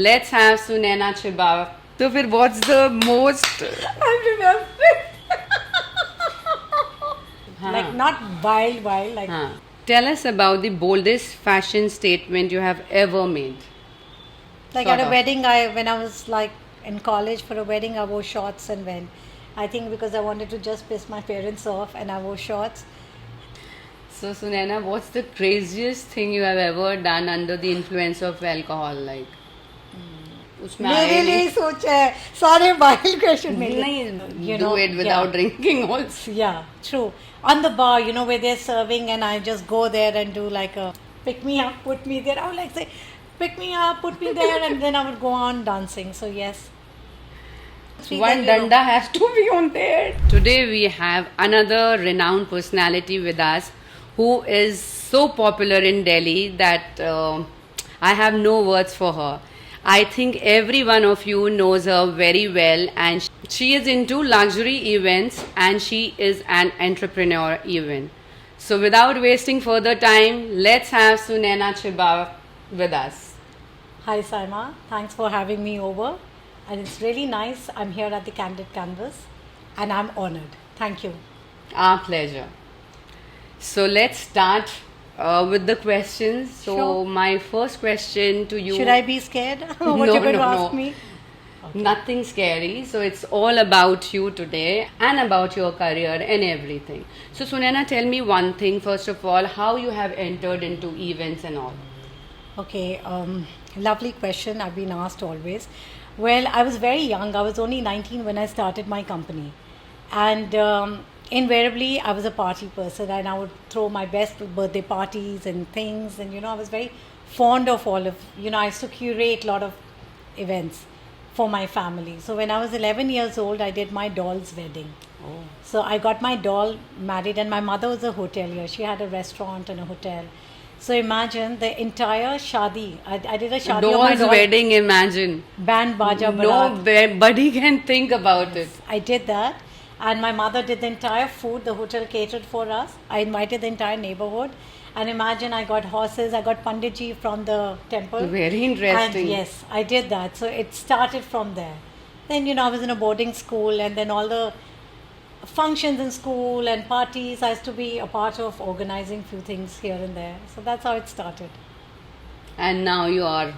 let's have Sunaina Chiba. So फिर what's the most I'm remembering. हाँ. Like not wild, like हाँ. Tell us about the boldest fashion statement you have ever made. like Sort at a of. wedding. When I was like in college for a wedding, I wore shorts and went. I think because I wanted to just piss my parents off, and I wore shorts. So Sunaina, what's the craziest thing you have ever done under the influence of alcohol? Like उसमें मेरे आए लिए नहीं ही सोचा है सारे wild question मेरे नहीं you do know, it without yeah. drinking also. Yeah, true. On the bar, where they're serving, and I just go there and do like a pick me up, put me there. I would like say, pick me up, put me there, and then I would go on dancing. So yes. One danda has to be on there. Today we have another renowned personality with us who is so popular in Delhi that I have no words for her. I think every one of you knows her very well, and she is into luxury events and she is an entrepreneur even. So without wasting further time, let's have Sunaina Chiba with us. Hi Saima, thanks for having me over, and it's really nice. I'm here at the Candid Canvas, and I'm honored. Thank you. Our pleasure. So let's start with the questions. So Sure. my first question to you. Should I be scared? What No, you're going to no, ask no. me? Nothing scary. So it's all about you today and about your career and everything. So Sunaina, tell me one thing first of all, how you have entered into events and all. Okay, lovely question. I've been asked always. Well, I was very young. I was only 19 when I started my company. And invariably, I was a party person, and I would throw my best birthday parties and things. And, I was very fond of all of, I used to curate a lot of events for my family. So when I was 11 years old, I did my doll's wedding. Oh. So I got my doll married, and my mother was a hotelier. She had a restaurant and a hotel. So imagine the entire shadi. I did a shadi of my Doll's doll. wedding, imagine. Band baja barat. Nobody can think about it. I did that, and my mother did the entire food. The hotel catered for us. I invited the entire neighborhood, and imagine I got horses. I got Panditji from the temple. Very interesting. And yes, I did that. So it started from there. Then I was in a boarding school, and then all the functions in school and parties, I used to be a part of organizing few things here and there. So that's how it started. And now you are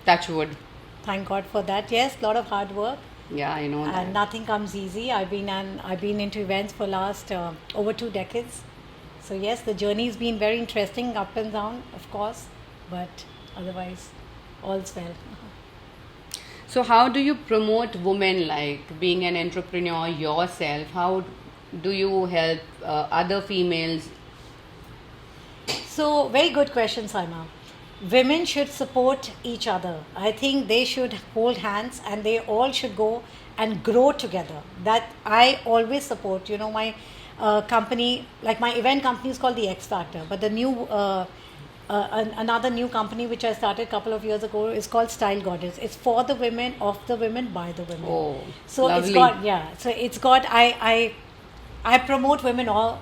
touch wood. Thank God for that. Yes, a lot of hard work, Yeah, I know that. and nothing comes easy. I've been into events for last over 2 decades. So yes, the journey's been very interesting, up and down, of course, but otherwise, all's well. So how do you promote women, like being an entrepreneur yourself? How do you help other females? So, very good question, Saima. Women should support each other. I think they should hold hands, and they all should go and grow together. That I always support. My company, like my event company, is called the X Factor, but the new another new company which I started a couple of years ago is called Style Goddess. It's for the women, of the women, by the women. Oh, so lovely. it's got So it's got I promote women all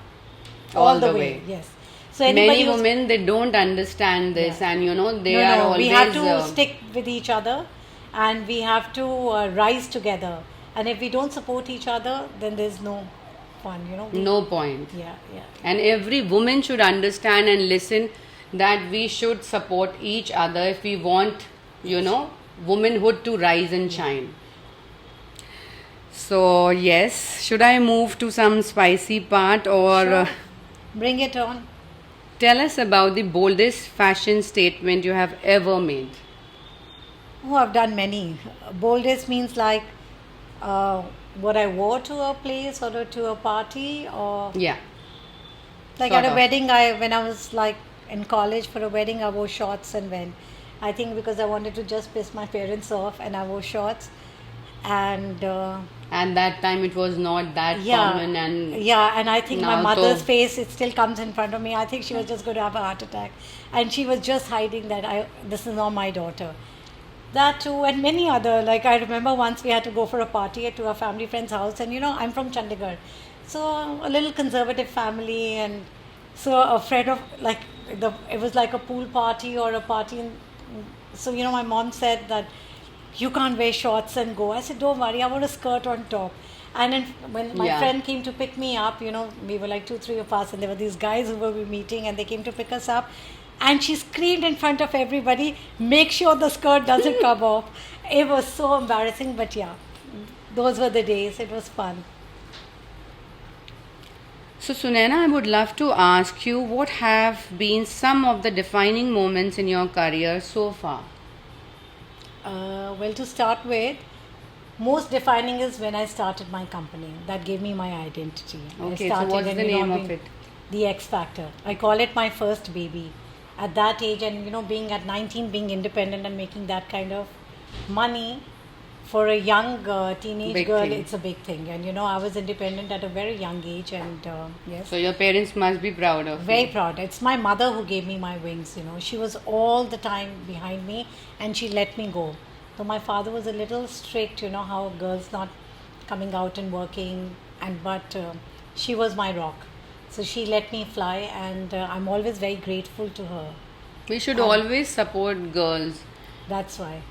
the way. way. Yes. So anybody Many who's- women, they don't understand this, Yeah. and they no, are no, always. we have to stick with each other, and we have to rise together. And if we don't support each other, then there's no fun. No point. Yeah, yeah. And every woman should understand and listen that we should support each other if we want, womanhood to rise and shine. So, yes, should I move to some spicy part or Sure. Bring it on. tell us about the boldest fashion statement you have ever made? Oh, I've done many. Boldest means like what I wore to a place or to a party, or Yeah. like Sort at a of. wedding. When I was like in college for a wedding, I wore shorts and went. I think because I wanted to just piss my parents off, and I wore shorts. And At that time, it was not that common, and and I think my now mother's to- face, it still comes in front of me. I think she was just going to have a heart attack, and she was just hiding that this is not my daughter. That too, and many other. Like I remember once we had to go for a party to a family friend's house, and I'm from Chandigarh, so a little conservative family, and so a friend of it was like a pool party or a party in So, my mom said that you can't wear shorts and go. I said, don't worry, I want a skirt on top. And then when my Yeah. friend came to pick me up, we were like 2, 3 of us, and there were these guys who were meeting, and they came to pick us up. And she screamed in front of everybody, make sure the skirt doesn't come off. It was so embarrassing, but yeah, those were the days. It was fun. So, Sunaina, I would love to ask you what have been some of the defining moments in your career so far? Well, to start with, most defining is when I started my company. That gave me my identity. Okay, I so started what's and, the name of being it? The X Factor. I call it my first baby. At that age, and being at 19, being independent and making that kind of money for a young teenage Big girl, thing. it's a big thing. And I was independent at a very young age, and yes. So, your parents must be proud of Very you. proud. It's my mother who gave me my wings. She was all the time behind me, and she let me go. So my father was a little strict. How girls not coming out and working, but she was my rock. So she let me fly, and I'm always very grateful to her. We should And- always support girls. That's why.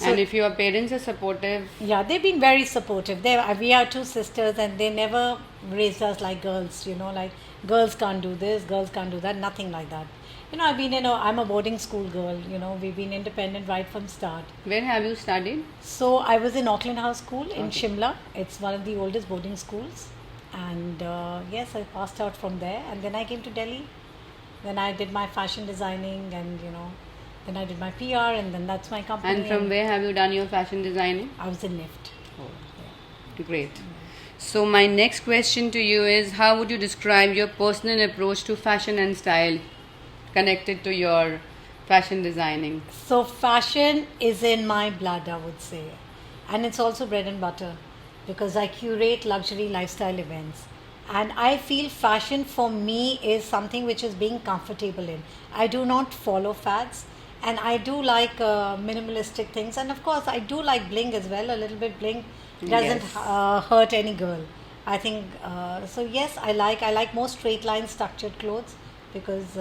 And if your parents are supportive, Yeah, they've been very supportive. We are two sisters, and they never raised us like girls. Like girls can't do this, girls can't do that. Nothing like that. I've been I'm a boarding school girl. We've been independent right from start. where have you studied? So I was in Auckland House School in Okay. Shimla. It's one of the oldest boarding schools, and yes, I passed out from there, and then I came to Delhi. Then I did my fashion designing, and then I did my PR, and then that's my company. And from where have you done your fashion designing? I was in NIFT. Great. So, my next question to you is how would you describe your personal approach to fashion and style connected to your fashion designing? So fashion is in my blood, I would say, and it's also bread and butter because I curate luxury lifestyle events. And I feel fashion for me is something which is being comfortable in. I do not follow fads, and I do like minimalistic things, and of course I do like bling as well. A little bit bling doesn't Yes. hurt any girl. I think so. Yes, I like more straight line structured clothes because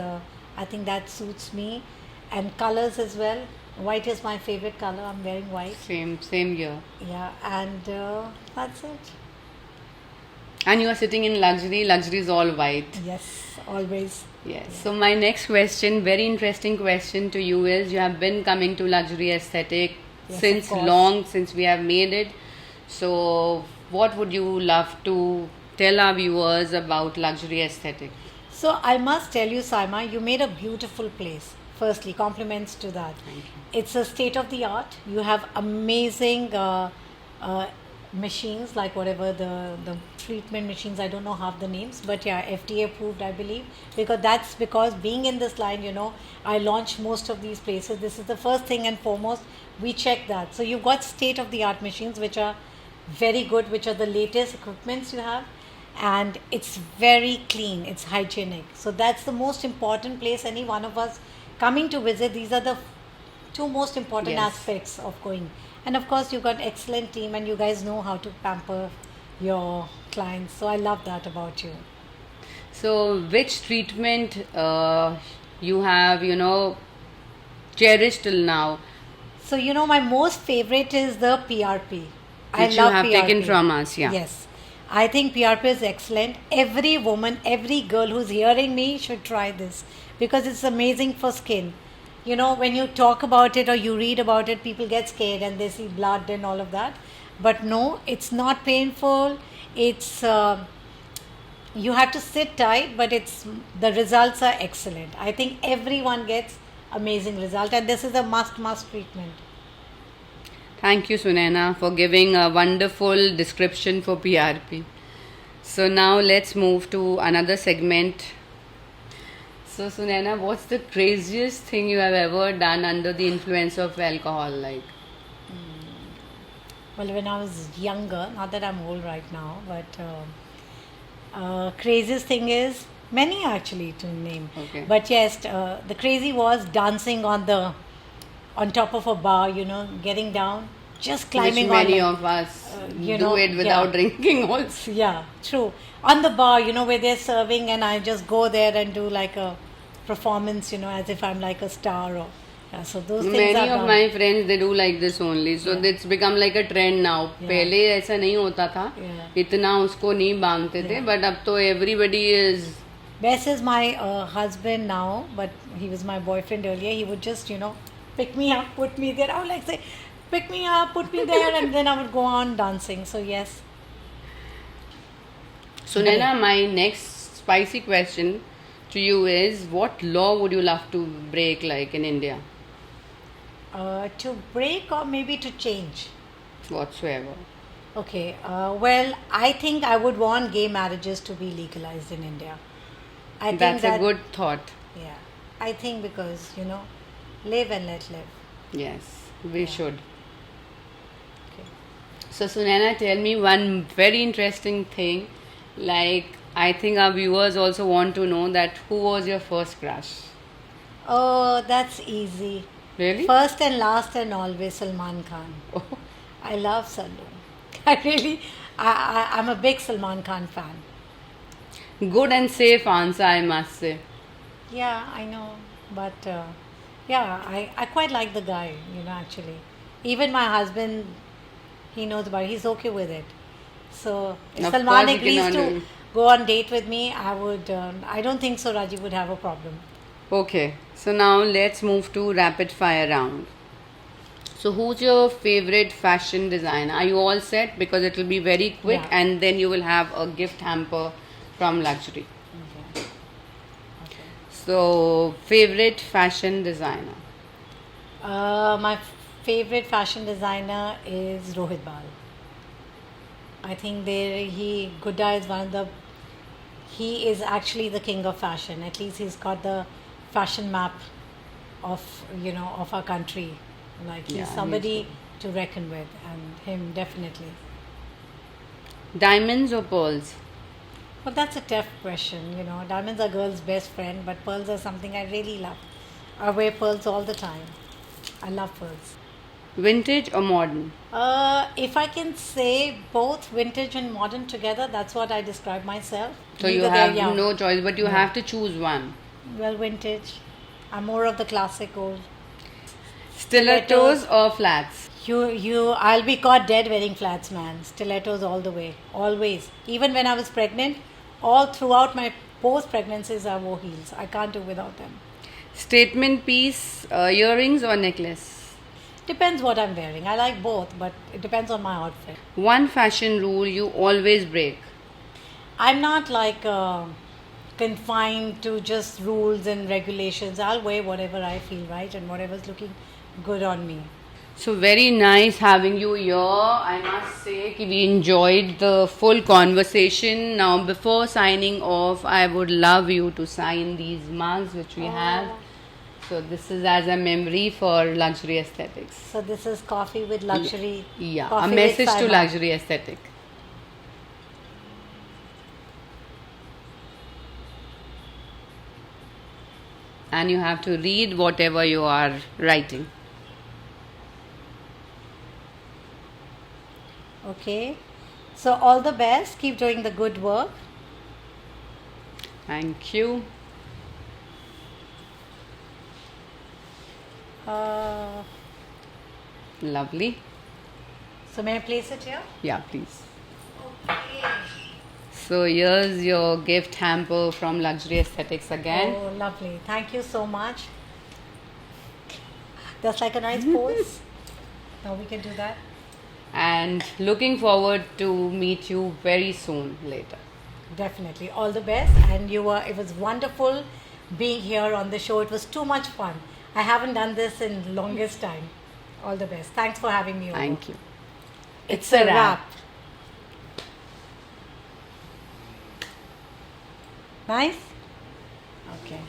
I think that suits me, and colors as well. White is my favorite color. I'm wearing white. Same here. Yeah, and that's it. And you are sitting in luxury. Luxury is all white. Yes, always. Yes. So my next question, very interesting question to you is: you have been coming to luxury aesthetic Yes, since of course. long, since we have made it. So, what would you love to tell our viewers about luxury aesthetic? So I must tell you, Saima, you made a beautiful place. Firstly, compliments to that. Thank you. It's a state of the art. You have amazing machines, like whatever the treatment machines. I don't know half the names, but yeah, FDA approved, I believe. Because being in this line, I launch most of these places. This is the first thing and foremost. We check that. So you've got state of the art machines, which are very good, which are the latest equipments you have, and it's very clean, it's hygienic. So that's the most important place any one of us coming to visit. These are the two most important Yes. aspects of going. And of course, you've got excellent team, and you guys know how to pamper your clients. So I love that about you. So, which treatment you have, cherished till now, So my most favorite is the PRP. which you have taken from us? Yeah. Yes. I think PRP is excellent. Every woman, every girl who's hearing me should try this because it's amazing for skin. When you talk about it or you read about it, people get scared and they see blood and all of that. But no, it's not painful. It's you have to sit tight, but the results are excellent. I think everyone gets amazing result, and this is a must treatment. Thank you, Sunaina, for giving a wonderful description for PRP. So now let's move to another segment. So, Sunaina, what's the craziest thing you have ever done under the influence of alcohol? Like, Well, when I was younger, not that I'm old right now, but craziest thing is many actually to name. Okay. But yes, the crazy was dancing on top of a bar, getting down, just climbing which many on. of us you do know, it without yeah. drinking also. Yeah, true. On the bar, where they're serving, and I just go there and do like a performance, as if I'm like a star, or Yeah, so those things Many are of done. my friends they do like this only, so Yeah. it's become like a trend now. Yeah. पहले ऐसा नहीं होता था, Yeah. इतना उसको नहीं बांधते थे, Yeah. but अब तो everybody is. Bess is my husband now, but he was my boyfriend earlier. He would just, pick me up, put me there. I would like say, pick me up, put me there, and then I would go on dancing. So yes. So Naina, my next spicy question to you is, what law would you love to break like in India? To break or maybe to change. Whatsoever. Okay. Well, I think I would want gay marriages to be legalized in India. I think That's that, a good thought. Yeah. I think because, live and let live. Yes, we Yeah. should. Okay. So Sunaina, tell me one very interesting thing. Like, I think our viewers also want to know that who was your first crush? Oh, that's easy. Really? First and last and always Salman Khan. Oh, I love Sallu. I'm a big Salman Khan fan. good and safe answer, I must say. Yeah, I know. But I quite like the guy, actually. Even my husband, he knows about it. He's okay with it. So if Of Salman course, you agrees can to honor- go on date with me, I would. I don't think so Rajiv would have a problem. Okay, so now let's move to rapid fire round. So who's your favorite fashion designer? Are you all set? Because it will be very quick, Yeah. and then you will have a gift hamper from Luxury. Okay. Okay. So, favorite fashion designer? My favorite fashion designer is Rohit Bal. I think Gudda is one of the. He is actually the king of fashion. At least he's got the fashion map of of our country. Like he's Yeah, he's somebody to reckon with, and him definitely. Diamonds or pearls? Well, that's a tough question. Diamonds are girls' best friend, but pearls are something I really love. I wear pearls all the time. I love pearls. Vintage or modern? If I can say both vintage and modern together, that's what I describe myself. So you Neither have they're young. no choice, but you No. have to choose one. Well, vintage. I'm more of the classic old. Stilettos or flats? I'll be caught dead wearing flats, man. Stilettos all the way, always. Even when I was pregnant, all throughout my post pregnancies, I wore heels. I can't do without them. Statement piece, earrings or necklace? Depends what I'm wearing. I like both, but it depends on my outfit. One fashion rule you always break. I'm not like confined to just rules and regulations. I'll wear whatever I feel right and whatever's looking good on me. So very nice having you here. I must say that we enjoyed the full conversation. Now before signing off, I would love you to sign these mugs which we have. So this is as a memory for Luxury Aesthetics. So this is coffee with luxury. Yeah, coffee a with message to Saima. Luxury Aesthetic. And you have to read whatever you are writing. Okay. So all the best. Keep doing the good work. Thank you. Lovely. So may I place it here? Yeah, please. Okay. So here's your gift hamper from Luxury Aesthetics again. Oh, lovely. Thank you so much. That's like a nice pose. Now we can do that. And looking forward to meet you very soon later. Definitely. All the best. And it was wonderful being here on the show. It was too much fun. I haven't done this in longest time. All the best. Thanks for having me over. Thank you. It's a wrap. Nice? Okay.